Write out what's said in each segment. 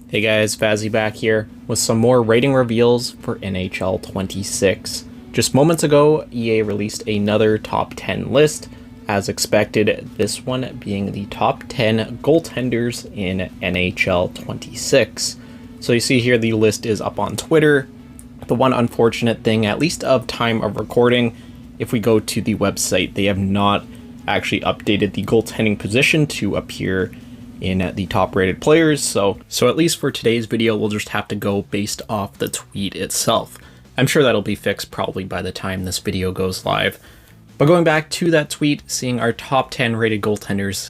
Hey guys, Fazzy back here with some more rating reveals for NHL 26. Just moments ago, EA released another top 10 list. As expected, this one being the top 10 goaltenders in NHL 26. So you see here the list is up on Twitter. The one unfortunate thing, at least of time of recording, if we go to the website, they have not actually updated the goaltending position to appear in the top rated players, so at least for today's video we'll just have to go based off the tweet itself. I'm sure that'll be fixed probably by the time this video goes live. But going back to that tweet, seeing our top 10 rated goaltenders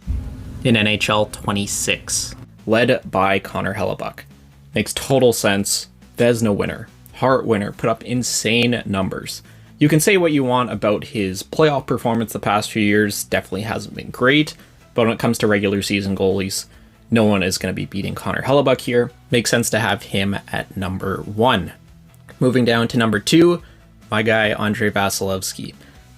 in NHL 26, led by Connor Hellebuyck. Makes total sense. Vezina winner, Hart winner, put up insane numbers. You can say what you want about his playoff performance the past few years, definitely hasn't been great. But when it comes to regular season goalies, no one is going to be beating Connor Hellebuyck here. Makes sense to have him at number 1. Moving down to number 2, my guy Andrei Vasilevskiy.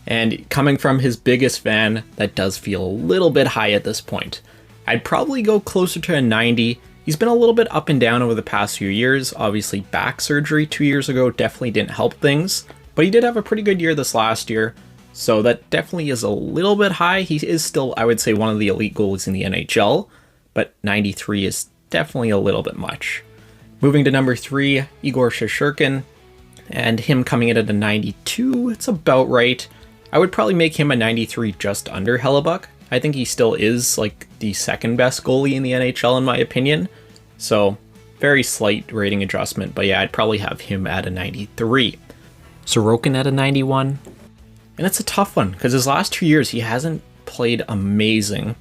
And coming from his biggest fan, that does feel a little bit high at this point. I'd probably go closer to a 90. He's been a little bit up and down over the past few years. Obviously back surgery 2 years ago definitely didn't help things. But he did have a pretty good year this last year. So that definitely is a little bit high. He is still, I would say, one of the elite goalies in the NHL, but 93 is definitely a little bit much. Moving to number 3, Igor Shesterkin, and him coming in at a 92, it's about right. I would probably make him a 93 just under Hellebuyck. I think he still is like the second best goalie in the NHL in my opinion. So very slight rating adjustment, but yeah, I'd probably have him at a 93. Sorokin at a 91. And it's a tough one, because his last 2 years, he hasn't played amazing.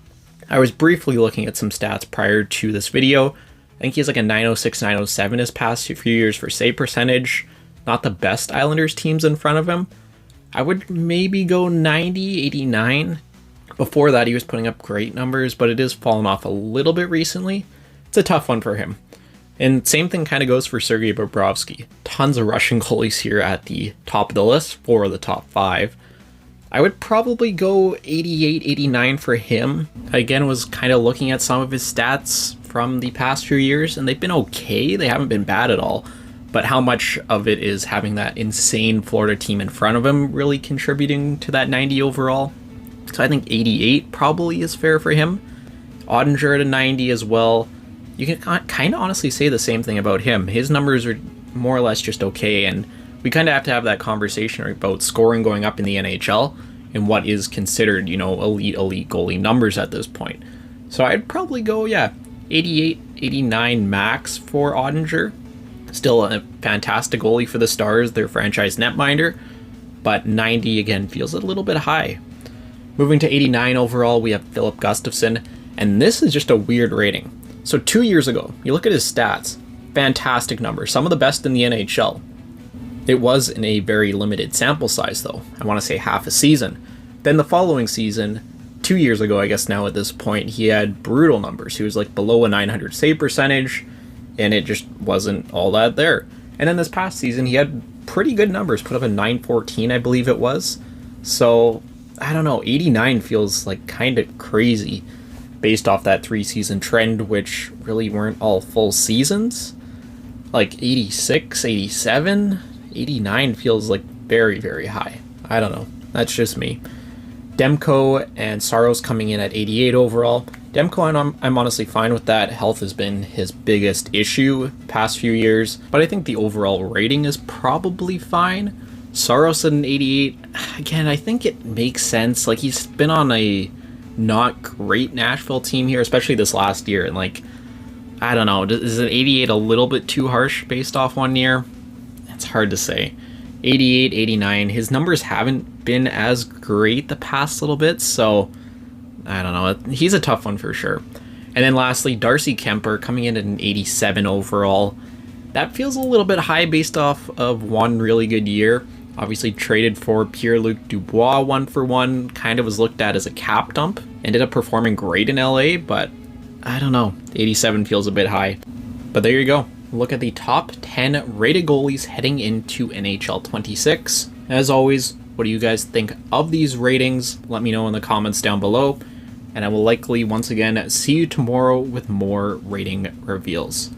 I was briefly looking at some stats prior to this video. I think he has like a 906, 907 his past few years for save percentage. Not the best Islanders teams in front of him. I would maybe go 90, 89. Before that, he was putting up great numbers, but it has fallen off a little bit recently. It's a tough one for him. And same thing kind of goes for Sergei Bobrovsky. Tons of Russian goalies here at the top of the list, 4 of the top 5. I would probably go 88, 89 for him. Again, was kind of looking at some of his stats from the past few years, and they've been okay. They haven't been bad at all. But how much of it is having that insane Florida team in front of him really contributing to that 90 overall? So I think 88 probably is fair for him. Ottinger at a 90 as well. You can kind of honestly say the same thing about him. His numbers are more or less just okay, and we kind of have that conversation about scoring going up in the NHL and what is considered, elite goalie numbers at this point. So I'd probably go, 88, 89 max for Ottinger. Still a fantastic goalie for the Stars, their franchise netminder, but 90 again feels a little bit high. Moving to 89 overall, we have Filip Gustavsson, and this is just a weird rating. So 2 years ago, you look at his stats, fantastic numbers, some of the best in the NHL. It was in a very limited sample size though, I want to say half a season. Then the following season, 2 years ago I guess now at this point, he had brutal numbers. He was like below a 900 save percentage, and it just wasn't all that there. And then this past season he had pretty good numbers, put up a 914 I believe it was. So I don't know, 89 feels like kind of crazy based off that 3-season trend, which really weren't all full seasons. Like 86, 87... 89 feels like very, very high. I don't know. That's just me. Demko and Saros coming in at 88 overall. Demko, I'm honestly fine with that. Health has been his biggest issue past few years, but I think the overall rating is probably fine. Saros at an 88, again, I think it makes sense. Like, he's been on a not great Nashville team here, especially this last year, and like, I don't know, is an 88 a little bit too harsh based off 1 year? It's hard to say. 88, 89, his numbers haven't been as great the past little bit, so I don't know. He's a tough one for sure. And then lastly, Darcy Kemper coming in at an 87 overall. That feels a little bit high based off of one really good year. Obviously traded for Pierre-Luc Dubois 1-for-1, kind of was looked at as a cap dump. Ended up performing great in LA, but I don't know. 87 feels a bit high. But there you go. Look at the top 10 rated goalies heading into NHL 26. As always, what do you guys think of these ratings? Let me know in the comments down below. And I will likely once again see you tomorrow with more rating reveals.